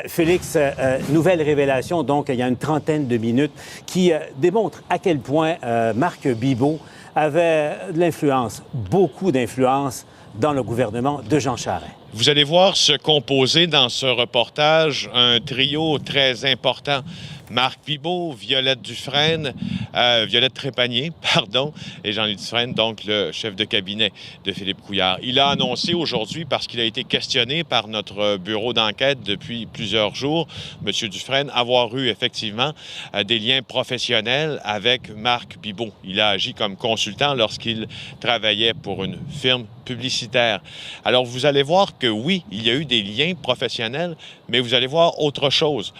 Félix, nouvelle révélation, donc, il y a une trentaine de minutes, qui démontre à quel point Marc Bibeau avait de l'influence, beaucoup d'influence dans le gouvernement de Jean Charest. Vous allez voir se composer dans ce reportage un trio très important. Marc Bibeau, Violette Trépanier, et Jean-Louis Dufresne, donc le chef de cabinet de Philippe Couillard. Il a annoncé aujourd'hui, parce qu'il a été questionné par notre bureau d'enquête depuis plusieurs jours, M. Dufresne, avoir eu effectivement des liens professionnels avec Marc Bibeau. Il a agi comme consultant lorsqu'il travaillait pour une firme publicitaire. Alors, vous allez voir que oui, il y a eu des liens professionnels, mais vous allez voir autre chose,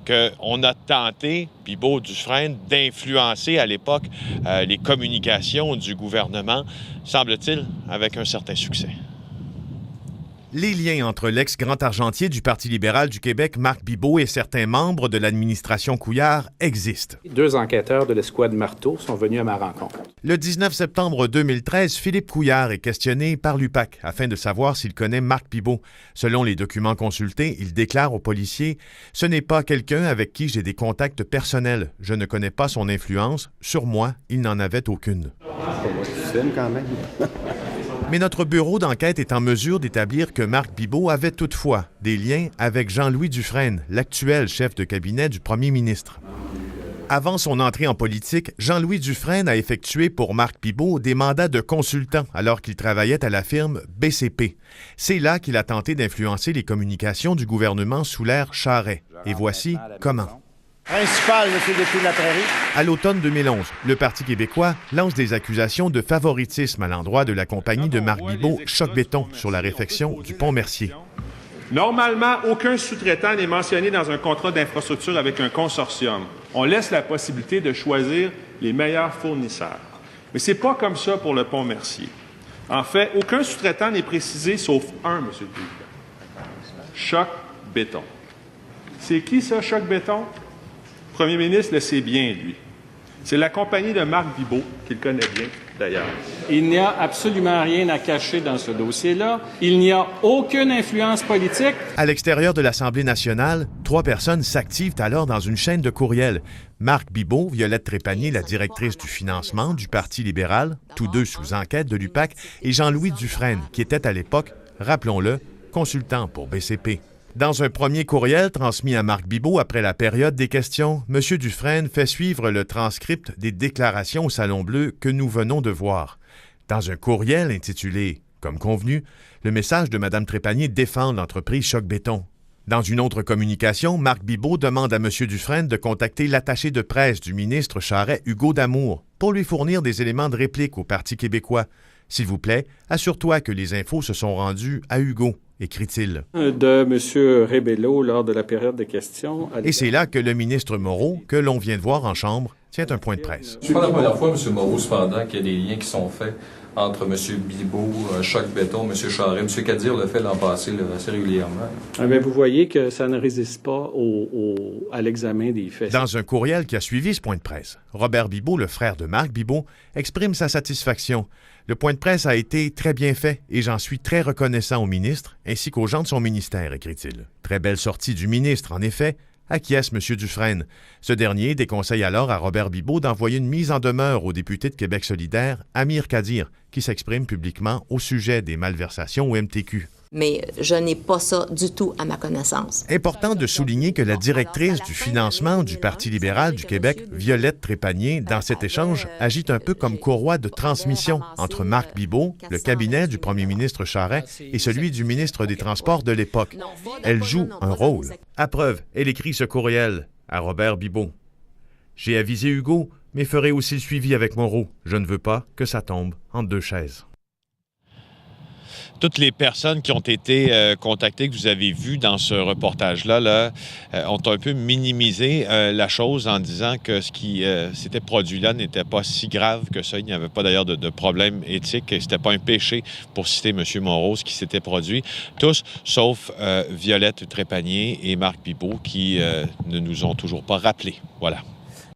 qu'on a tenté, Bibeau-Dufresne, d'influencer à l'époque les communications du gouvernement, semble-t-il, avec un certain succès. Les liens entre l'ex-grand argentier du Parti libéral du Québec, Marc Bibeau, et certains membres de l'administration Couillard existent. 2 enquêteurs de l'escouade Marteau sont venus à ma rencontre. Le 19 septembre 2013, Philippe Couillard est questionné par l'UPAC afin de savoir s'il connaît Marc Bibeau. Selon les documents consultés, il déclare aux policiers « Ce n'est pas quelqu'un avec qui j'ai des contacts personnels. Je ne connais pas son influence. Sur moi, il n'en avait aucune. » quand même. Mais notre bureau d'enquête est en mesure d'établir que Marc Bibeau avait toutefois des liens avec Jean-Louis Dufresne, l'actuel chef de cabinet du premier ministre. Avant son entrée en politique, Jean-Louis Dufresne a effectué pour Marc Bibeau des mandats de consultant alors qu'il travaillait à la firme BCP. C'est là qu'il a tenté d'influencer les communications du gouvernement sous l'ère Charest. Et voici comment. Principal, M. Dépuis-Laprairie. À l'automne 2011, le Parti québécois lance des accusations de favoritisme à l'endroit de la compagnie de Marc Bibeau, Choc Béton, sur la réfection du pont Mercier. Normalement, aucun sous-traitant n'est mentionné dans un contrat d'infrastructure avec un consortium. On laisse la possibilité de choisir les meilleurs fournisseurs. Mais c'est pas comme ça pour le pont Mercier. En fait, aucun sous-traitant n'est précisé sauf un, M. le Président. Choc Béton. C'est qui ça, Choc Béton? Le premier ministre le sait bien, lui. C'est la compagnie de Marc Bibeau, qu'il connaît bien, d'ailleurs. Il n'y a absolument rien à cacher dans ce dossier-là. Il n'y a aucune influence politique. À l'extérieur de l'Assemblée nationale, 3 personnes s'activent alors dans une chaîne de courriels. Marc Bibeau, Violette Trépanier, la directrice du financement du Parti libéral, tous deux sous enquête de l'UPAC, et Jean-Louis Dufresne, qui était à l'époque, rappelons-le, consultant pour BCP. Dans un premier courriel transmis à Marc Bibeau après la période des questions, M. Dufresne fait suivre le transcript des déclarations au Salon Bleu que nous venons de voir. Dans un courriel intitulé « Comme convenu », le message de Mme Trépanier défend l'entreprise Choc Béton. Dans une autre communication, Marc Bibeau demande à M. Dufresne de contacter l'attaché de presse du ministre Charest, Hugo Damour, pour lui fournir des éléments de réplique au Parti québécois. « S'il vous plaît, assure-toi que les infos se sont rendues à Hugo », écrit-il. De M. Rébello lors de la période de questions. Et c'est là que le ministre Moreau, que l'on vient de voir en chambre, tient un point de presse. C'est pas la première fois, M. Moreau, cependant, qu'il y a des liens qui sont faits entre M. Bibeau, Choc Béton, M. Charest. M. Kadir le fait l'an passé assez régulièrement. Mais vous voyez que ça ne résiste pas à l'examen des faits. Dans un courriel qui a suivi ce point de presse, Robert Bibeau, le frère de Marc Bibeau, exprime sa satisfaction. Le point de presse a été très bien fait et j'en suis très reconnaissant au ministre ainsi qu'aux gens de son ministère, écrit-il. Très belle sortie du ministre, en effet, acquiesce M. Dufresne. Ce dernier déconseille alors à Robert Bibeau d'envoyer une mise en demeure au député de Québec solidaire, Amir Kadir, qui s'exprime publiquement au sujet des malversations au MTQ. Mais je n'ai pas ça du tout à ma connaissance. Important de souligner que la directrice du financement du Parti libéral du Québec, Violette Trépanier, dans cet échange, agit un peu comme courroie de transmission entre Marc Bibeau, le cabinet du premier ministre Charest, et celui du ministre des Transports de l'époque. Elle joue un rôle. À preuve, elle écrit ce courriel à Robert Bibeau. « J'ai avisé Hugo, mais ferai aussi le suivi avec Moreau. Je ne veux pas que ça tombe entre 2 chaises. » Toutes les personnes qui ont été contactées, que vous avez vues dans ce reportage-là, ont un peu minimisé la chose en disant que ce qui s'était produit là n'était pas si grave que ça. Il n'y avait pas d'ailleurs de problème éthique. C'était pas un péché, pour citer M. Moreau, ce qui s'était produit. Tous, sauf Violette Trépanier et Marc Bibeau, qui ne nous ont toujours pas rappelé. Voilà.